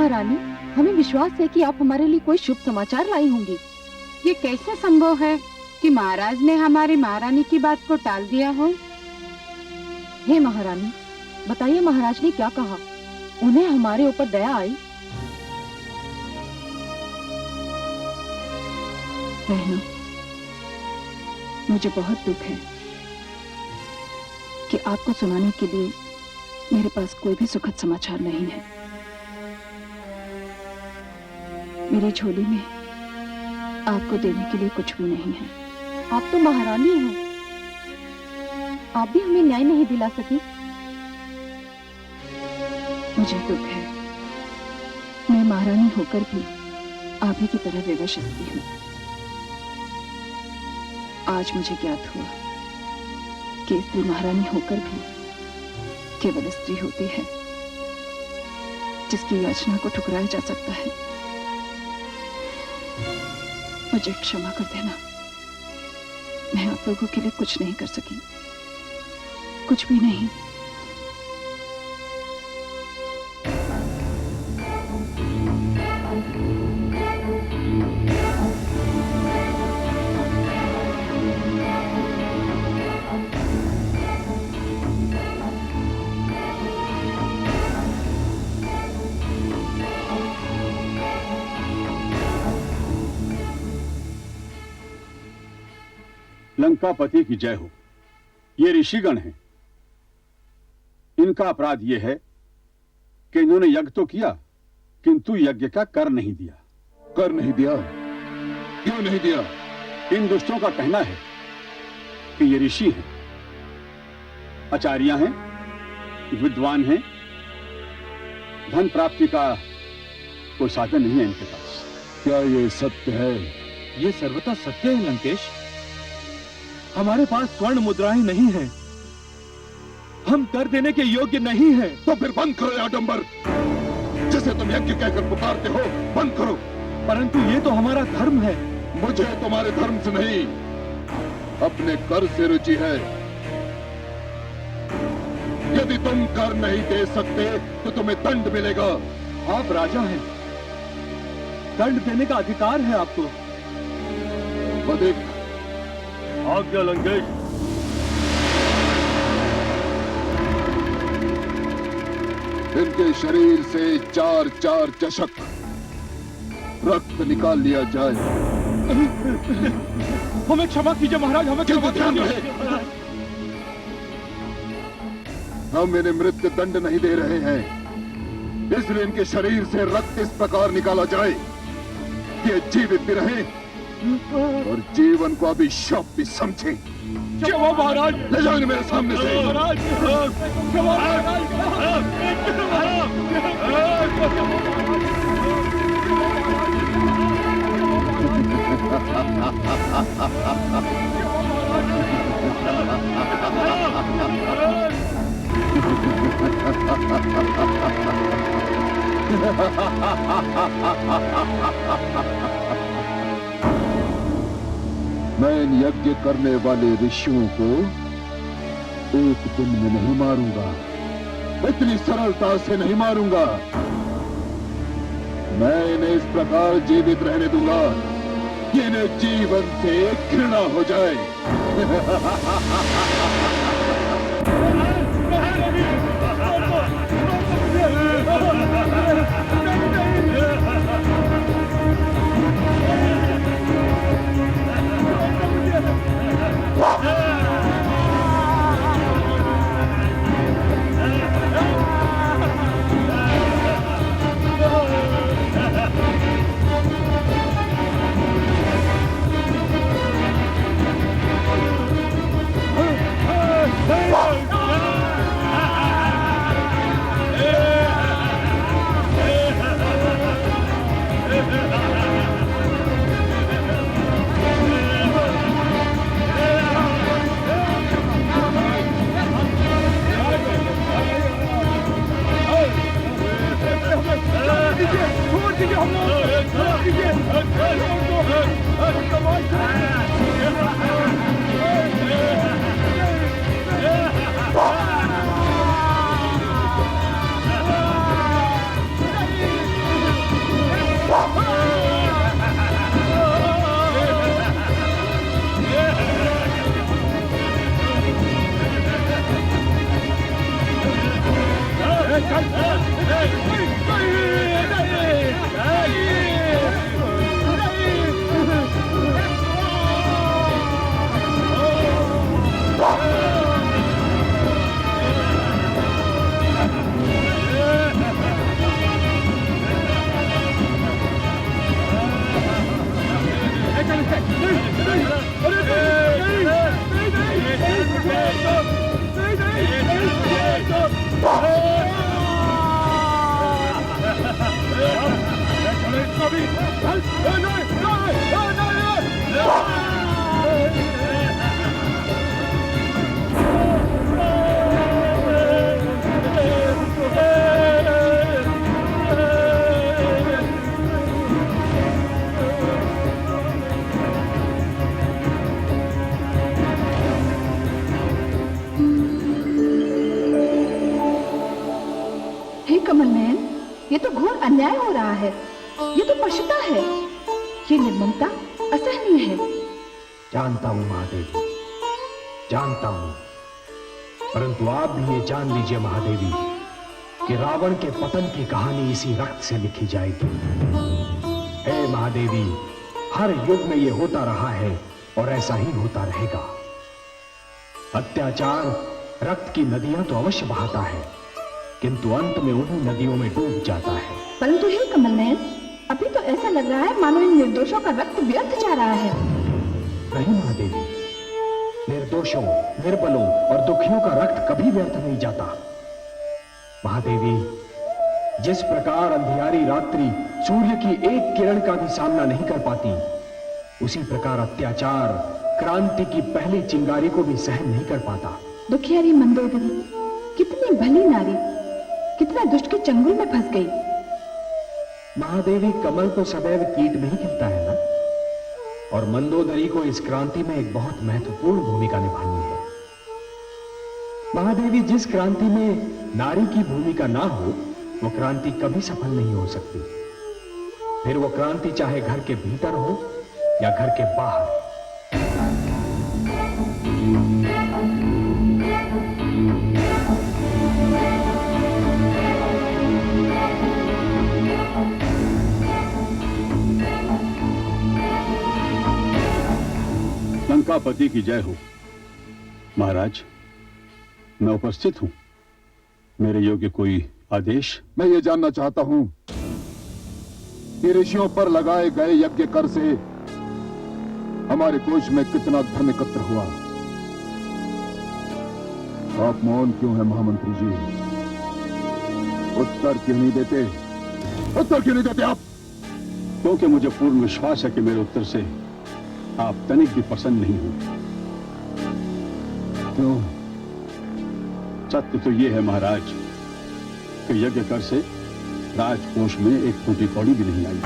महारानी, हमें विश्वास है कि आप हमारे लिए कोई शुभ समाचार लाई होंगी। ये कैसे संभव है कि महाराज ने हमारी महारानी की बात को टाल दिया हो? हे महारानी, बताइए महाराज ने क्या कहा? उन्हें हमारे ऊपर दया आई? बहनों, मुझे बहुत दुख है कि आपको सुनाने के लिए मेरे पास कोई भी सुखद समाचार नहीं है। मेरी झोली में आपको देने के लिए कुछ भी नहीं है। आप तो महारानी हैं, आप भी हमें न्याय नहीं दिला सकी। मुझे दुख है, मैं महारानी होकर भी आप ही की तरह विवश हूँ। आज मुझे ज्ञात हुआ कि स्त्री महारानी होकर भी केवल स्त्री होती है जिसकी याचना को ठुकराया जा सकता है। मुझे क्षमा कर देना, मैं आप लोगों के लिए कुछ नहीं कर सकी, कुछ भी नहीं। लंकापति की जय हो। ये ऋषिगण हैं। इनका अपराध यह है कि इन्होंने यज्ञ तो किया किंतु यज्ञ का कर नहीं दिया। कर नहीं दिया? क्यों नहीं दिया? इन दुष्टों का कहना है कि ये ऋषि हैं, आचार्य हैं, विद्वान हैं, धन प्राप्ति का कोई साधन नहीं है इनके पास। क्या ये सत्य है? ये सर्वथा सत्य है लंकेश। हमारे पास स्वर्ण मुद्राएं नहीं हैं, हम कर देने के योग्य नहीं हैं। तो फिर बंद करो ये आडंबर, जिसे तुम यज्ञ कहकर पुकारते हो, बंद करो। परंतु ये तो हमारा धर्म है। मुझे तुम्हारे धर्म से नहीं, अपने कर से रुचि है। यदि तुम कर नहीं दे सकते तो तुम्हें दंड मिलेगा। आप राजा हैं, दंड देने का अधिकार है आपको। अधिक आज्ञा लंकेश। इनके शरीर से 4-4 चषक रक्त निकाल लिया जाए। हमें क्षमा कीजिए महाराज, हमें क्षमा कीजिए। हम इन्हें मृत्यु दंड नहीं दे रहे हैं, इसलिए इनके शरीर से रक्त इस प्रकार निकाला जाए कि ये जीवित भी रहे और जीवन को अभिशाप भी समझे। क्षमा महाराज। ले जाओ इन्हें मेरे सामने से। महाराज क्षमा मैं इन यज्ञ करने वाले ऋषियों को एक दिन में नहीं मारूंगा, इतनी सरलता से नहीं मारूंगा। मैं इन्हें इस प्रकार जीवित रहने दूंगा कि इन्हें जीवन से घृणा हो जाए। हे कमल नयन, ये तो घोर अन्याय हो रहा है। ये तो पशुता है। ये निर्ममता असहनीय है। जानता हूं महादेवी, जानता हूं, परंतु आप भी ये जान लीजिए महादेवी कि रावण के पतन की कहानी इसी रक्त से लिखी जाएगी। हे महादेवी, हर युग में ये होता रहा है और ऐसा ही होता रहेगा। अत्याचार रक्त की नदियां तो अवश्य बहाता है, किंतु अंत में उन्हीं नदियों में डूब जाता है। परंतु हे कमल नयन, अभी तो ऐसा लग रहा है मानो इन निर्दोषों का रक्त व्यर्थ जा रहा है। नहीं महादेवी, निर्दोषों, निर्बलों और दुखियों का रक्त कभी व्यर्थ नहीं जाता। महादेवी, जिस प्रकार अंधियारी रात्रि सूर्य की एक किरण का भी सामना नहीं कर पाती, उसी प्रकार अत्याचार क्रांति की पहली चिंगारी को भी सहन नहीं कर पाता। दुखियारी मंदोदरी कितनी भली नारी, कितना दुष्ट के चंगुल में फंस गई। महादेवी, कमल तो सदैव कीट में ही खिलता है ना, और मंदोदरी को इस क्रांति में एक बहुत महत्वपूर्ण भूमिका निभानी है। महादेवी, जिस क्रांति में नारी की भूमिका ना हो, वो क्रांति कभी सफल नहीं हो सकती। फिर वो क्रांति चाहे घर के भीतर हो या घर के बाहर। लंकापति की जय हो। महाराज, मैं उपस्थित हूं। मेरे योग्य कोई आदेश? मैं ये जानना चाहता हूं कि ऋषियों पर लगाए गए यज्ञ कर से हमारे कोष में कितना धन एकत्र हुआ। आप मौन क्यों हैं महामंत्री जी? उत्तर क्यों नहीं देते? उत्तर क्यों नहीं देते आप? क्योंकि मुझे पूर्ण विश्वास है कि मेरे उत्तर से आप तनिक भी पसंद नहीं हो। क्यों? सत्य तो यह है महाराज कि यज्ञ कर से राजकोष में एक फूटी कौड़ी भी नहीं आई।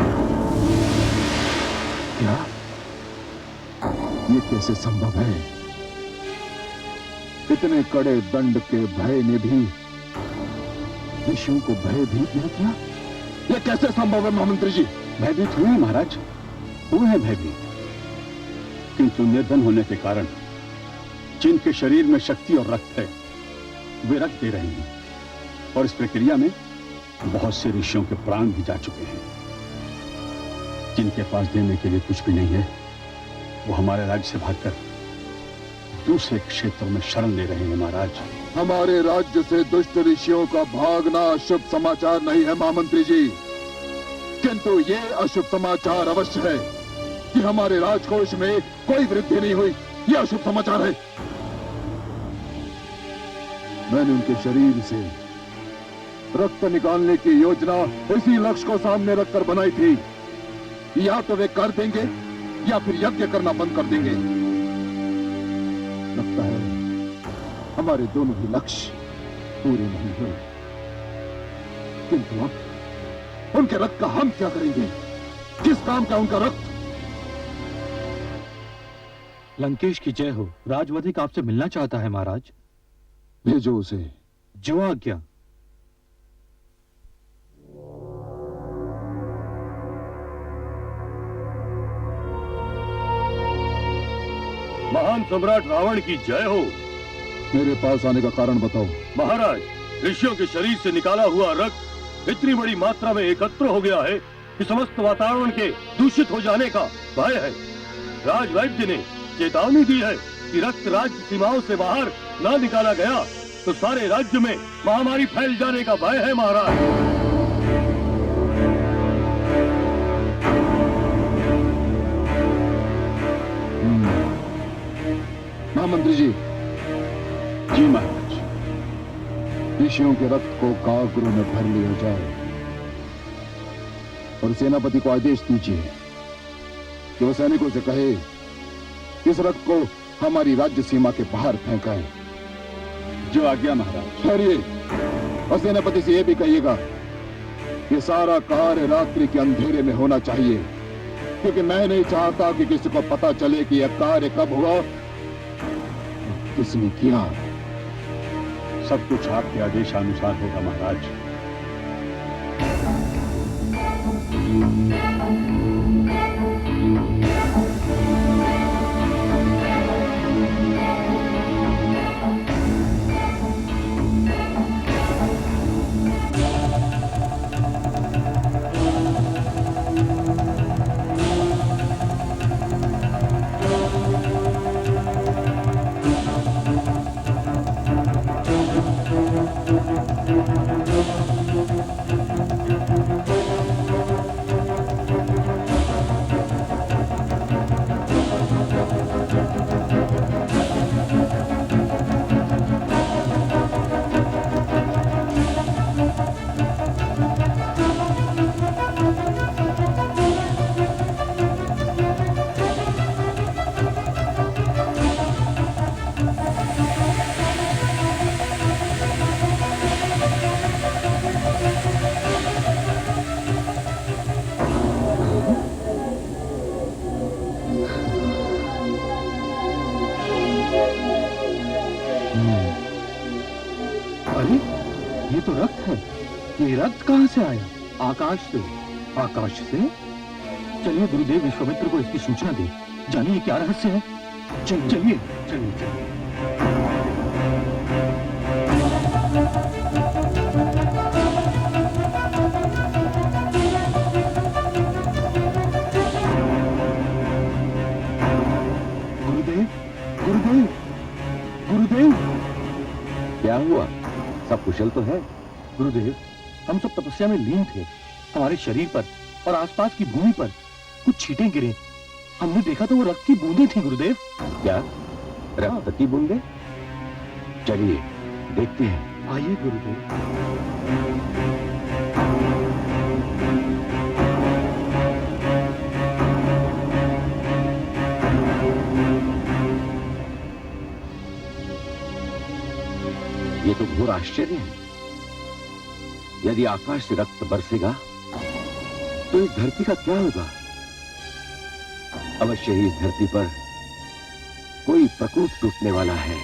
क्या? ये कैसे संभव है? इतने कड़े दंड के भय ने भी ऋषियों को भयभीत नहीं किया? ये कैसे संभव है महामंत्री जी? भयभीत हुए हैं महाराज, हुए हैं भयभीत, किंतु निर्धन होने के कारण जिनके शरीर में शक्ति और रक्त है, वे रक्त दे रहे हैं, और इस प्रक्रिया में बहुत से ऋषियों के प्राण भी जा चुके हैं। जिनके पास देने के लिए कुछ भी नहीं है, वो हमारे राज्य से भागकर दूसरे क्षेत्रों में शरण ले रहे हैं महाराज। हमारे राज्य से दुष्ट ऋषियों का भागना शुभ समाचार नहीं है महामंत्री जी, किंतु ये अशुभ समाचार अवश्य है कि हमारे राजकोष में कोई वृद्धि नहीं हुई। यह अशुभ समाचार है। मैंने उनके शरीर से रक्त निकालने की योजना इसी लक्ष्य को सामने रखकर बनाई थी। या तो वे कर देंगे या फिर यज्ञ करना बंद कर देंगे। लगता है हमारे दोनों ही लक्ष्य पूरे नहीं हुए, किंतु अब उनके रक्त का हम क्या करेंगे? किस काम का उनका रक्त? लंकेश की जय हो। राजवधिक आपसे मिलना चाहता है महाराज। भेजो उसे। जो आज्ञा। महान सम्राट रावण की जय हो। मेरे पास आने का कारण बताओ। महाराज, ऋषियों के शरीर से निकाला हुआ रक्त इतनी बड़ी मात्रा में एकत्र हो गया है कि समस्त वातावरण के दूषित हो जाने का भय है। राजवैद्य ने चेतावनी दी है कि रक्त राज्य सीमाओं से बाहर ना निकाला गया तो सारे राज्य में महामारी फैल जाने का भय है महाराज। महामंत्री जी। जी महाराज। ऋषियों के रक्त को कागरों में भर लिया जाए और सेनापति को आदेश दीजिए कि वो सैनिकों से कहे इस रथ को हमारी राज्य सीमा के बाहर फेंकाए। जो आज्ञा महाराज। ठहरिए, और सेनापति से यह भी कहिएगा कि सारा कार्य रात्रि के अंधेरे में होना चाहिए, क्योंकि मैं नहीं चाहता कि किसी को पता चले कि यह कार्य कब हुआ, किसने किया। सब कुछ आपके आदेशानुसार होगा महाराज। अरे ये तो रक्त है। ये रक्त कहां से आया? आकाश से। आकाश से? चलिए गुरुदेव विश्वामित्र को इसकी सूचना दे, जानिए क्या रहस्य है। चलिए चलिए चलिए। गुरुदेव गुरुदेव गुरुदेव, क्या हुआ? सब कुशल तो है? गुरुदेव, हम सब तपस्या में लीन थे। हमारे शरीर पर और आसपास की भूमि पर कुछ छींटे गिरे। हमने देखा तो वो रक्त की बूंदें थी गुरुदेव। क्या रक्त की बूंदें? चलिए देखते हैं। आइए गुरुदेव। ये तो घोर आश्चर्य है। यदि आकाश से रक्त बरसेगा तो इस धरती का क्या होगा? अवश्य ही इस धरती पर कोई प्रकोप टूटने वाला है।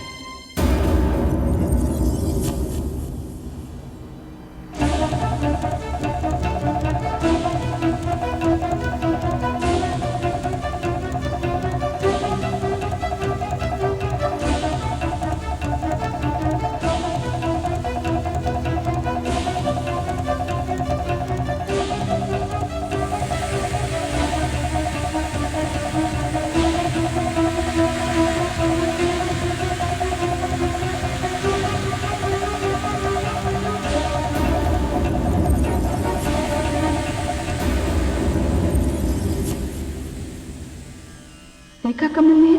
देखा कमल ने,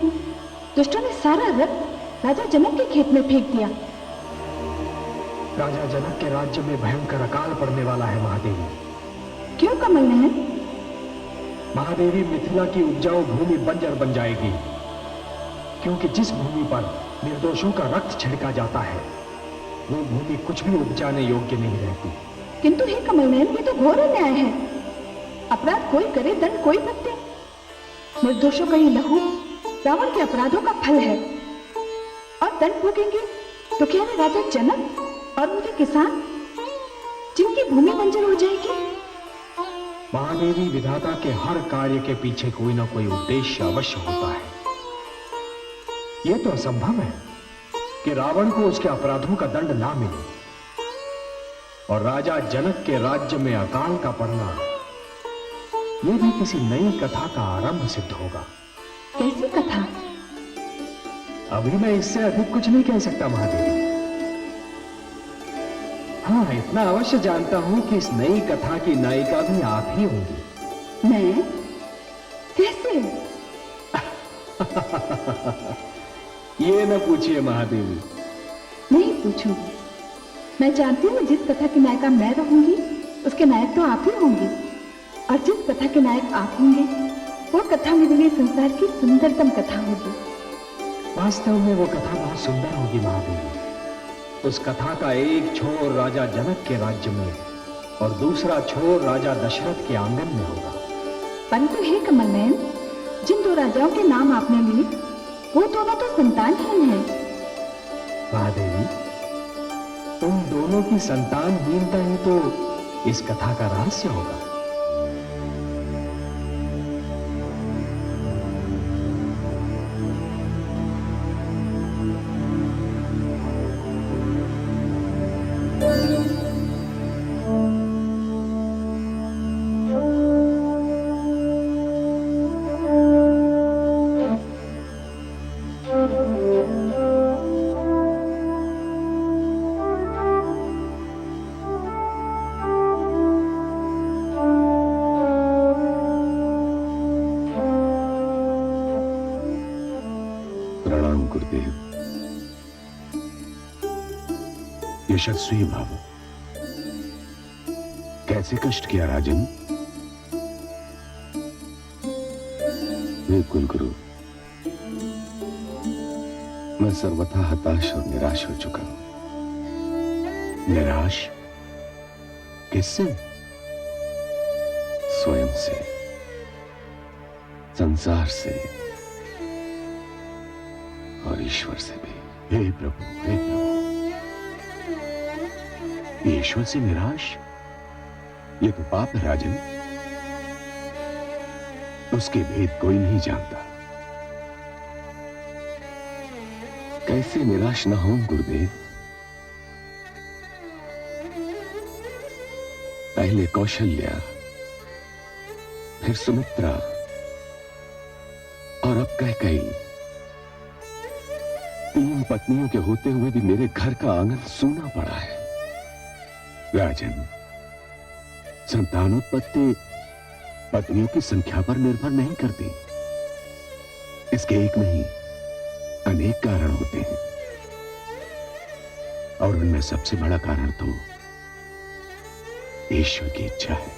दुष्टों ने सारा रक्त राजा जनक के खेत में फेंक दिया। राजा जनक के राज्य में भयंकर अकाल पड़ने वाला है महादेवी। क्यों कमल नयन? महादेवी, मिथिला की उपजाऊ भूमि बंजर बन जाएगी, क्योंकि जिस भूमि पर निर्दोषों का रक्त छिड़का जाता है वो भूमि कुछ भी उपजाने योग्य नहीं रहती। किंतु हे कमल नयन, ये तो घोर अन्याय है। अपराध कोई करे, दंड कोई भुगते। निर्दोषों का ये लहू रावण के अपराधों का फल है, और दंड भोगेंगे तो क्या है राजा जनक और उनके किसान, जिनकी भूमि बंजर हो जाएगी? महादेवी, विधाता के हर कार्य के पीछे कोई ना कोई उद्देश्य अवश्य होता है। यह तो असंभव है कि रावण को उसके अपराधों का दंड ना मिले और राजा जनक के राज्य में अकाल का पड़ना, यह भी किसी नई कथा का आरंभ सिद्ध होगा। कैसी कथा? अभी मैं इससे अधिक कुछ नहीं कह सकता महादेवी। हाँ, इतना अवश्य जानता हूं कि इस नई कथा की नायिका भी आप ही होंगी। मैं? कैसे? ये न पूछिए महादेवी। नहीं पूछूंगी। मैं जानती हूँ जिस कथा की नायिका मैं रहूंगी, उसके नायक तो आप ही होंगे, और जिस कथा के नायक आप होंगे वो कथा मेरे लिए संसार की सुंदरतम कथा होगी। वास्तव में वो कथा बहुत सुंदर होगी महादेवी। उस कथा का एक छोर राजा जनक के राज्य में और दूसरा छोर राजा दशरथ के आंगन में होगा। परंतु हे कमल नयन, जिन दो राजाओं के नाम आपने लिए वो दोनों तो संतानहीन हैं। महादेवी, उन दोनों की संतानहीनता ही तो इस कथा का रहस्य होगा। यशस्वी भव। कैसे कष्ट किया राजन? बिल्कुल गुरु, मैं सर्वथा हताश और निराश हो चुका हूं। निराश? किससे? स्वयं से, संसार से और ईश्वर से भी। हे प्रभु, हे प्रभु, ईश्वर से निराश? ये तो पाप है राजन। उसके भेद कोई नहीं जानता। कैसे निराश ना हो गुरुदेव? पहले कौशल्या, फिर सुमित्रा और अब कैकेयी। 3 पत्नियों के होते हुए भी मेरे घर का आंगन सूना पड़ा है। राजन, संतानोत्पत्ति पत्नियों की संख्या पर निर्भर नहीं करती। इसके एक नहीं अनेक कारण होते हैं, और उनमें सबसे बड़ा कारण तो ईश्वर की इच्छा है।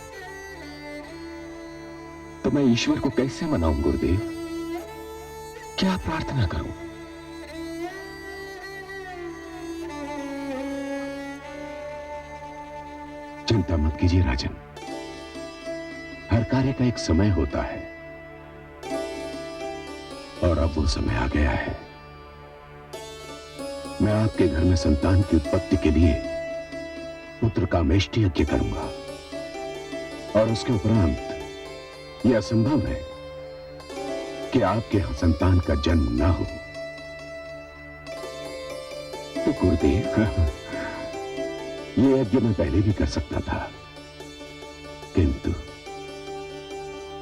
तो मैं ईश्वर को कैसे मनाऊं गुरुदेव? क्या प्रार्थना करूं? चिंता मत कीजिए राजन, हर कार्य का एक समय होता है, और अब वो समय आ गया है। मैं आपके घर में संतान की उत्पत्ति के लिए पुत्र का मेष्टि यज्ञ करूंगा, और उसके उपरांत यह असंभव है कि आपके यहां संतान का जन्म ना हो। तो गुरुदेव, ये यज्ञ मैं पहले भी कर सकता था, किंतु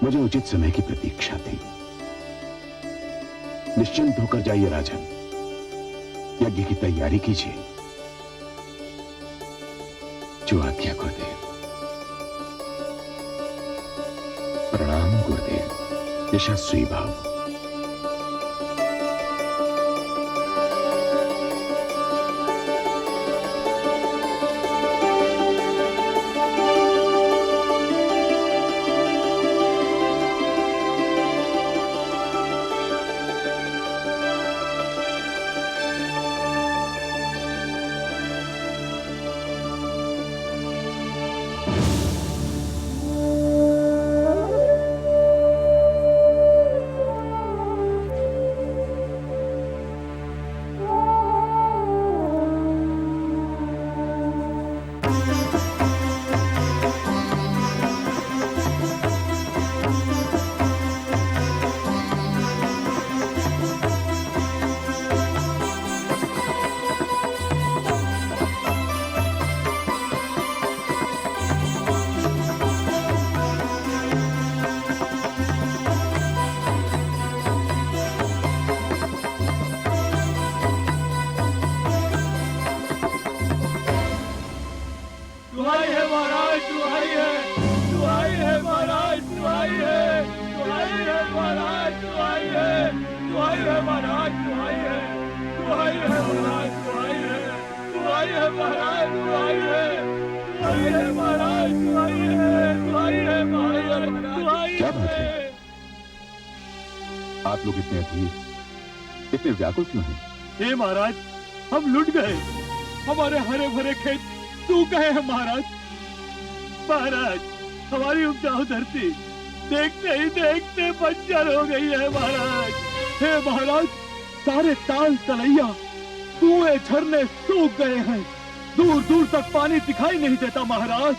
मुझे उचित समय की प्रतीक्षा थी। निश्चिंत होकर जाइए राजन, यज्ञ की तैयारी कीजिए। जो आज्ञा गुरुदेव। प्रणाम गुरुदेव। यशस्वी भाव। क्या बात है? आप लोग इतने अधीर, इतने व्याकुल क्यों हैं? हे महाराज, हम लुट गए। हमारे हरे भरे खेत सूख गए हैं महाराज। महाराज, हमारी उपजाऊ धरती देखते ही देखते बंजर हो गई है महाराज। हे महाराज, सारे ताल तलैया, कुएं झरने सूख गए हैं। दूर दूर तक पानी दिखाई नहीं देता महाराज।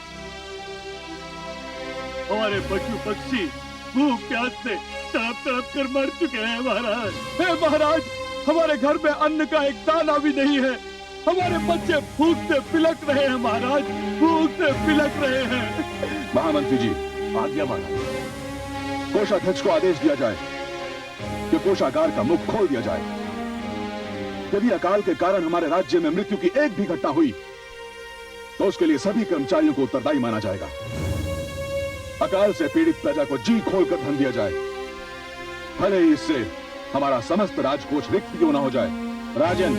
हमारे पशु पक्षी भूख प्यास से तड़प तड़प कर मर चुके हैं महाराज। हे महाराज, हमारे घर में अन्न का एक दाना भी नहीं है। हमारे बच्चे भूख से पिलक रहे हैं महाराज, भूख से पिलक रहे हैं। महामंत्री जी, आज्ञा माना, कोषाध्यक्ष को आदेश दिया जाए कि कोषागार का मुख खोल दिया जाए। यदि अकाल के कारण हमारे राज्य में मृत्यु की एक भी घटना हुई तो उसके लिए सभी कर्मचारियों को उत्तरदायी माना जाएगा। अकाल से पीड़ित प्रजा को जी खोलकर धन दिया जाए, भले ही इससे हमारा समस्त राजकोष रिक्त क्यों ना हो जाए। राजन,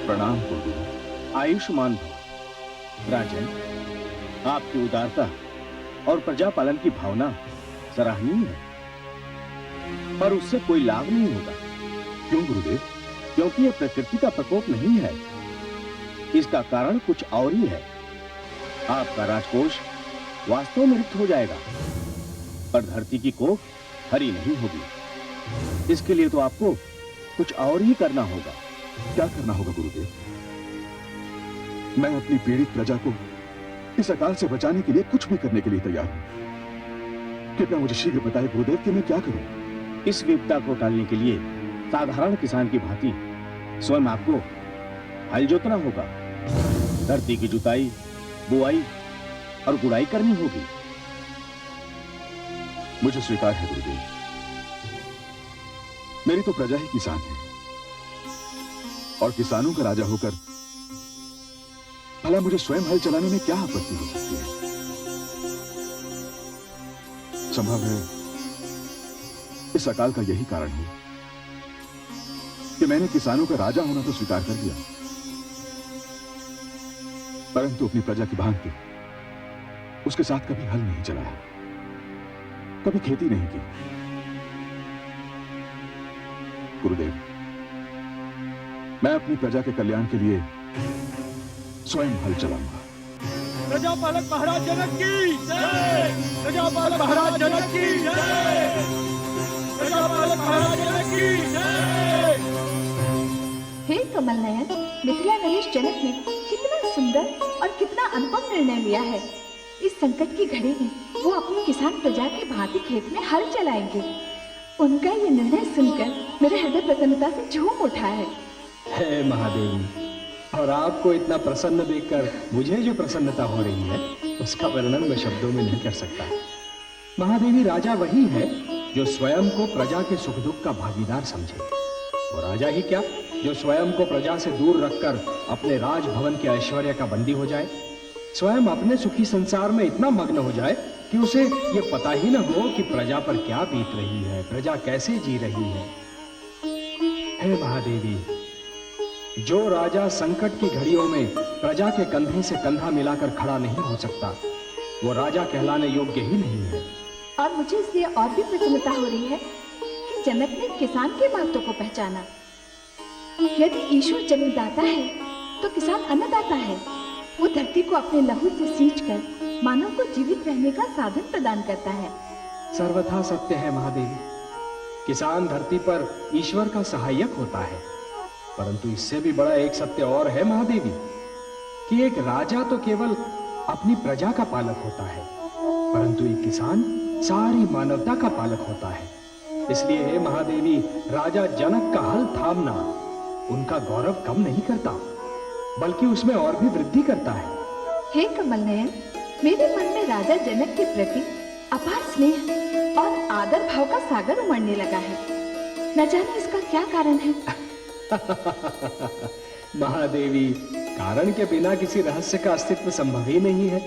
प्रणाम गुरुदेव। आयुष्मान भव। राजन, आपकी उदारता और प्रजा पालन की भावना सराहनीय है, पर उससे कोई लाभ नहीं होगा। क्यों गुरुदेव? क्योंकि यह प्रकृति का प्रकोप नहीं है, इसका कारण कुछ और ही है। आपका राजकोष वास्तव में रिक्त हो जाएगा, पर धरती की कोख हरी नहीं होगी। इसके लिए तो आपको कुछ और ही करना होगा। क्या करना होगा गुरुदेव? मैं अपनी पीड़ित प्रजा को इस अकाल से बचाने के लिए कुछ भी करने के लिए तैयार हूं। कृपया मुझे शीघ्र बताएं गुरुदेव कि मैं क्या करूं। इस विपदा को टालने के लिए साधारण किसान की भांति स्वयं आपको हल जोतना होगा। धरती की जुताई, बुआई और गुड़ाई करनी होगी। मुझे स्वीकार है गुरुदेव। मेरी तो प्रजा ही किसान है, और किसानों का राजा होकर भला मुझे स्वयं हल चलाने में क्या आपत्ति हो सकती है? संभव है इस अकाल का यही कारण है कि मैंने किसानों का राजा होना तो स्वीकार कर लिया, परंतु अपनी प्रजा की भांति उसके साथ कभी हल नहीं चलाया, कभी खेती नहीं की। गुरुदेव, मैं अपनी प्रजा के कल्याण के लिए स्वयं हल चलाऊंगा। प्रजापालक महाराज जनक की जय! प्रजापालक महाराज जनक की जय! प्रजापालक महाराज जनक की जय! हे कमल नयन, मिथिला नरेश जनक ने कितना सुंदर और कितना अनुपम निर्णय लिया है। इस संकट की घड़ी में वो अपनी किसान प्रजा की भांति खेत में हल चलाएंगे। उनका ये निर्णय सुनकर मेरे हृदय प्रसन्नता से झूम उठा है। हे महादेवी, और आपको इतना प्रसन्न देखकर मुझे जो प्रसन्नता हो रही है उसका वर्णन मैं शब्दों में नहीं कर सकता। महादेवी, राजा वही है जो स्वयं को प्रजा के सुख दुख का भागीदार समझे। वो राजा ही क्या, जो स्वयं को प्रजा से दूर रखकर अपने राजभवन के ऐश्वर्य का बंदी हो जाए, स्वयं अपने सुखी संसार में इतना मग्न हो जाए कि उसे ये पता ही न हो कि प्रजा पर क्या बीत रही है, प्रजा कैसे जी रही है। हे महादेवी, जो राजा संकट की घड़ियों में प्रजा के कंधे से कंधा मिलाकर खड़ा नहीं हो सकता, वो राजा कहलाने योग्य ही नहीं है। और मुझे इसलिए और भी प्रसन्नता हो रही है कि जनक ने किसान के महत्व को पहचाना। यदि ईश्वर जन्मदाता है तो किसान अन्नदाता है। वो धरती को अपने लहू से सींचकर मानव को जीवित रहने का साधन प्रदान करता है। सर्वथा सत्य है महादेवी, किसान धरती पर ईश्वर का सहायक होता है। परंतु इससे भी बड़ा एक सत्य और है महादेवी, कि एक राजा तो केवल अपनी प्रजा का पालक होता है, परंतु एक किसान सारी मानवता का पालक होता है। इसलिए हे महादेवी, राजा जनक का हल थामना उनका गौरव कम नहीं करता, बल्कि उसमें और भी वृद्धि करता है। हे कमल नयन, मेरे मन में राजा जनक के प्रति अपार स्नेह और आदर भाव का सागर उमड़ने लगा है। न जाने इसका क्या कारण है। महादेवी, कारण के बिना किसी रहस्य का अस्तित्व संभव ही नहीं है।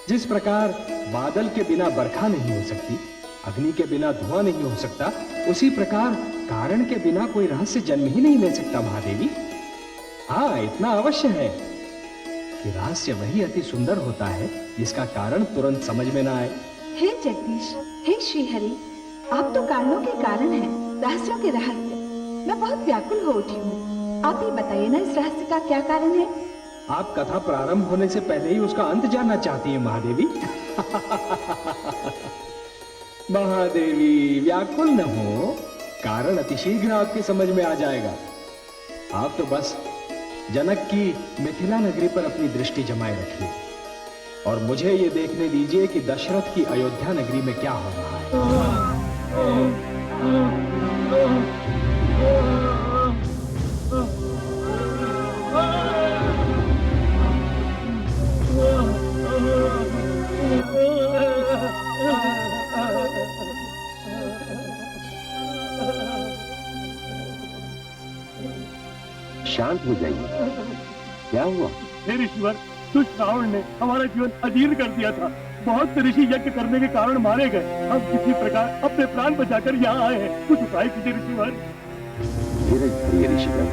जिस प्रकार बादल के बिना बरखा नहीं हो सकती, अग्नि के बिना धुआं नहीं हो सकता, उसी प्रकार कारण के बिना कोई रहस्य जन्म ही नहीं ले सकता महादेवी। हाँ, इतना अवश्य है कि रहस्य वही अति सुंदर होता है जिसका कारण तुरंत समझ में ना आए। हे जगदीश, हे श्रीहरि, आप तो कारणों के कारण हैं, रहस्यों के रहस्य। मैं बहुत व्याकुल हो उठी हूँ। आप ही बताइए ना, इस रहस्य का क्या कारण है? आप कथा प्रारंभ होने से पहले ही उसका अंत जानना चाहती हैं महादेवी। महादेवी व्याकुल न हो, कारण अतिशीघ्र आपके समझ में आ जाएगा। आप तो बस जनक की मिथिला नगरी पर अपनी दृष्टि जमाए रखिए और मुझे ये देखने दीजिए कि दशरथ की अयोध्या नगरी में क्या हो रहा है। शांत हो जाइए, क्या हुआ? हे ऋषिवर, दुष्ट रावण ने हमारा जीवन अजीर्ण कर दिया था। बहुत से ऋषि यज्ञ करने के कारण मारे गए। हम किसी प्रकार अपने प्राण बचाकर यहाँ आए हैं। कुछ उपाय कीजिए ऋषिवर। धीरज धरिए ऋषिगण,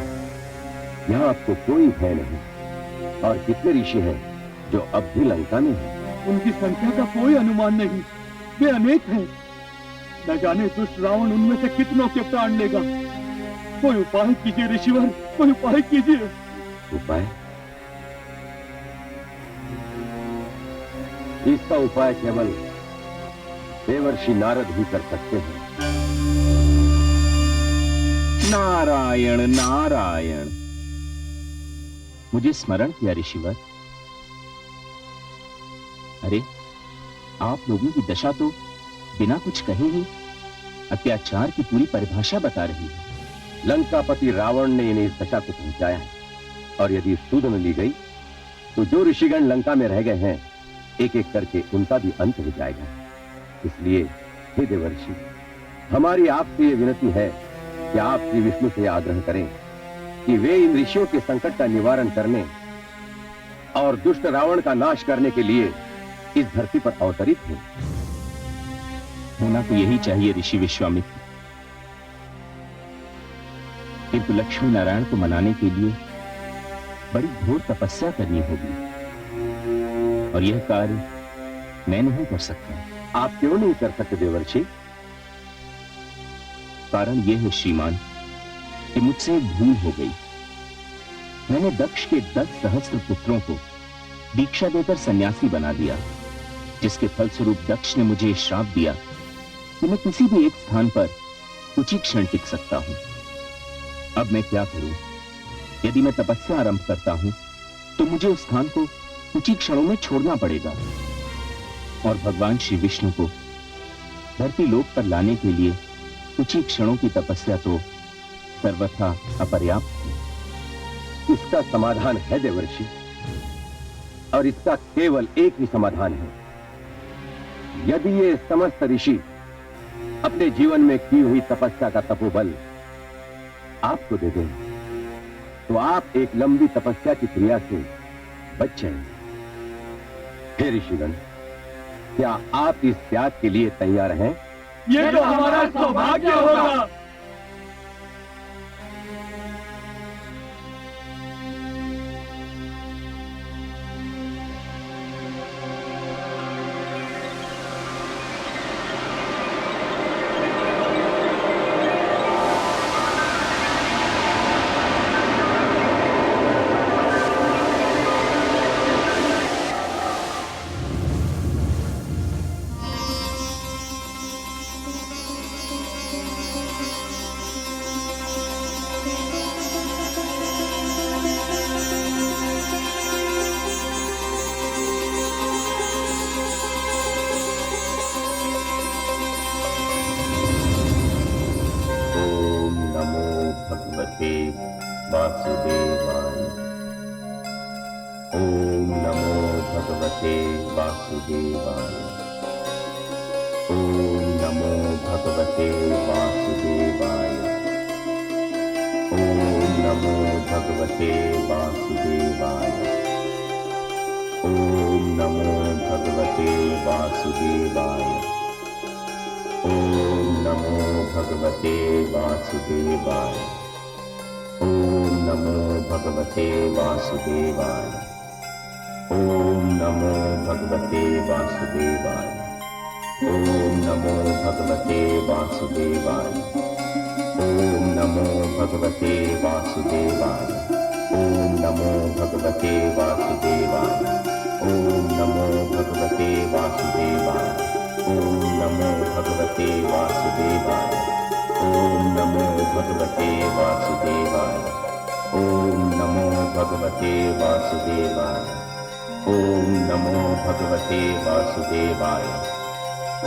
यहाँ आपको कोई भय नहीं। और कितने ऋषि हैं जो अब भी लंका में हैं? उनकी संख्या का कोई अनुमान नहीं, वे अनेक हैं। न जाने दुष्ट रावण उनमें से कितनों के प्राण लेगा। कोई उपाय कीजिए ऋषिवर, कोई उपाय कीजिए। उपाय? इसका उपाय केवल देवर्षि नारद ही कर सकते हैं। नारायण नारायण, मुझे स्मरण किया ऋषिवर। अरे, आप लोगों की दशा तो बिना कुछ कहे ही अत्याचार की पूरी परिभाषा बता रही है। लंकापति रावण ने इन्हें इस दशा को पहुंचाया है, और यदि सूद न ली गई तो जो ऋषिगण लंका में रह गए हैं, एक एक करके उनका भी अंत हो जाएगा। इसलिए हे देवर्षि, हमारी आपसे ये विनती है कि आप श्री विष्णु से आग्रह करें कि वे इन ऋषियों के संकट का निवारण करने और दुष्ट रावण का नाश करने के लिए इस धरती पर अवतरित हों। होना तो यही चाहिए ऋषि विश्वामित्र, किंतु लक्ष्मी नारायण को मनाने के लिए बड़ी घोर तपस्या करनी होगी, और यह कार्य मैं नहीं कर सकता। आप क्यों नहीं कर सकते देवर्षि? कारण यह है श्रीमान कि मुझसे एक भूल हो गई। मैंने दक्ष के 10 सहस्त्र पुत्रों को दीक्षा देकर सन्यासी बना दिया, जिसके फलस्वरूप दक्ष ने मुझे श्राप दिया कि मैं किसी भी एक स्थान पर कुछ ही क्षण टिक सकता हूं। अब मैं क्या करूं? यदि मैं तपस्या आरंभ करता हूं तो मुझे उस स्थान को कुछ ही क्षणों में छोड़ना पड़ेगा, और भगवान श्री विष्णु को धरती लोक पर लाने के लिए कुछ ही क्षणों की तपस्या तो सर्वथा अपर्याप्त है। इसका समाधान है देवर्षि, और इसका केवल एक ही समाधान है। यदि ये समस्त ऋषि अपने जीवन में की हुई तपस्या का तपोबल आपको दे दें, तो आप एक लंबी तपस्या की क्रिया से बच जाएंगे। हे ऋषिगण, क्या आप इस त्याग के लिए तैयार हैं? ये तो हमारा सौभाग्य होगा। वासुदेवाय। ओम नमो भगवते वासुदेवाय। ओम नमो भगवते वासुदेवाय। ओम नमो भगवते वासुदेवाय। ओम नमो भगवते वासुदेवाय। ओम नमो भगवते वासुदेवाय। ओम नमो भगवते वासुदेवाय। ओम नमो भगवते वासुदेवाय। ओम नमो भगवते वासुदेवाय। ओम नमो भगवते वासुदेवाय। ओम नमो भगवते वासुदेवाय। ओम नमो भगवते वासुदेवाय। ओम नमो भगवते वासुदेवाय। ओम नमो भगवते वासुदेवाय। ओम नमो भगवते वासुदेवाय। ओम नमो भगवते वासुदेवाय।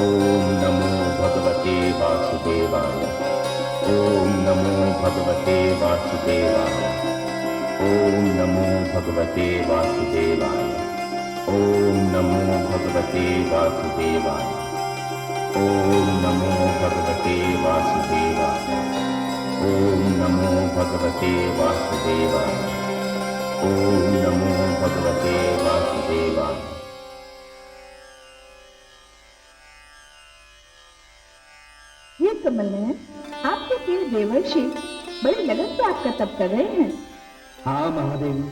ओम नमो भगवते वासुदेवाय। ओम नमो भगवते वासुदेवाय। ओम नमो भगवते वासुदेवाय। ओम नमो भगवते वासुदेवाय। ओम नमो भगवते वासुदेवाय। ओम नमो भगवते वासुदेवाय। ओम नमो भगवते वासुदेवाय। ये कमल नयन, आपके प्रिय देवर्षि बड़ी लगन से आपका तप कर रहे हैं। हाँ महादेवी,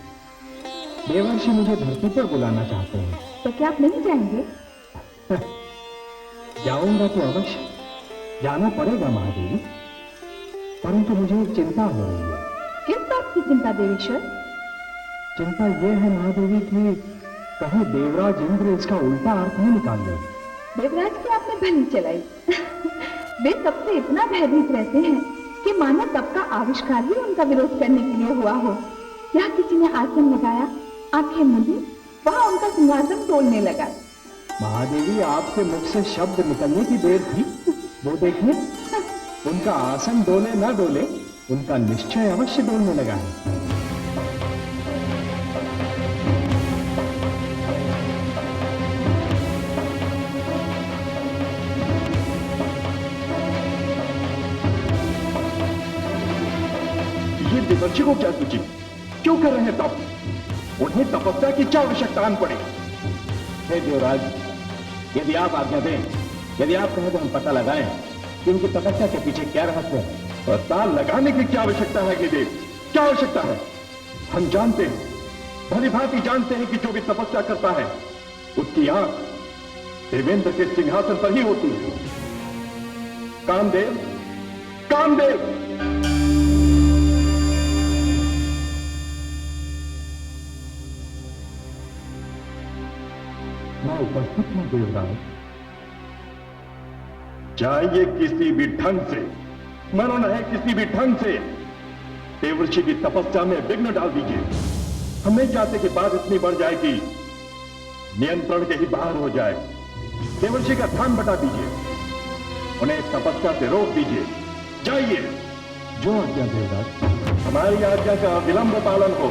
देवर्षि मुझे धरती पर बुलाना चाहते हैं। तो क्या आप नहीं जाएंगे? जाऊंगा तो अवश्य, जाना पड़ेगा महादेवी, परंतु मुझे एक चिंता हो रही है। किस बात की चिंता देवेश्वर? चिंता यह है महादेवी कि कहीं देवराज इंद्र इसका उल्टा अर्थ नहीं निकाल ले। देवराज की आपने भली चलाई। वे सबसे इतना भयभीत रहते हैं कि मानो तप का आविष्कार ही उनका विरोध करने के लिए हुआ हो। या किसी ने आसन लगाया, आंखें मूंदी, वहां उनका सिंहासन तोड़ने लगा। महादेवी, आपके मुख से शब्द निकलने की देर थी, वो देखिए, उनका आसन डोले ना डोले, उनका निश्चय अवश्य डोलने लगा है। ये देवर्षि को क्या सूची? क्यों कर रहे हैं तप? उन्हें तपस्या की क्या आवश्यकता आन पड़ी? हे देवराज, यदि आप आज्ञा दें, यदि आप कहें तो हम पता लगाएं कि उनकी तपस्या के पीछे क्या रहस्य है। पता लगाने की क्या आवश्यकता है अग्निदेव? क्या आवश्यकता है? हम जानते हैं, भली भांति जानते हैं कि जो भी तपस्या करता है उसकी आंख देवेंद्र के सिंहासन पर ही होती है। कामदेव, कामदेव! मैं उपस्थित हूं देवराज। चाहिए किसी भी ढंग से, मरण है किसी भी ढंग से, देवर्षि की तपस्या में विघ्न डाल दीजिए। हम नहीं चाहते कि बात इतनी बढ़ जाए कि नियंत्रण के ही बाहर हो जाए। देवर्षि का ध्यान बटा दीजिए, उन्हें तपस्या से रोक दीजिए। जाइए। जो आज्ञा देवराज। हमारी आज्ञा का विलंब पालन हो।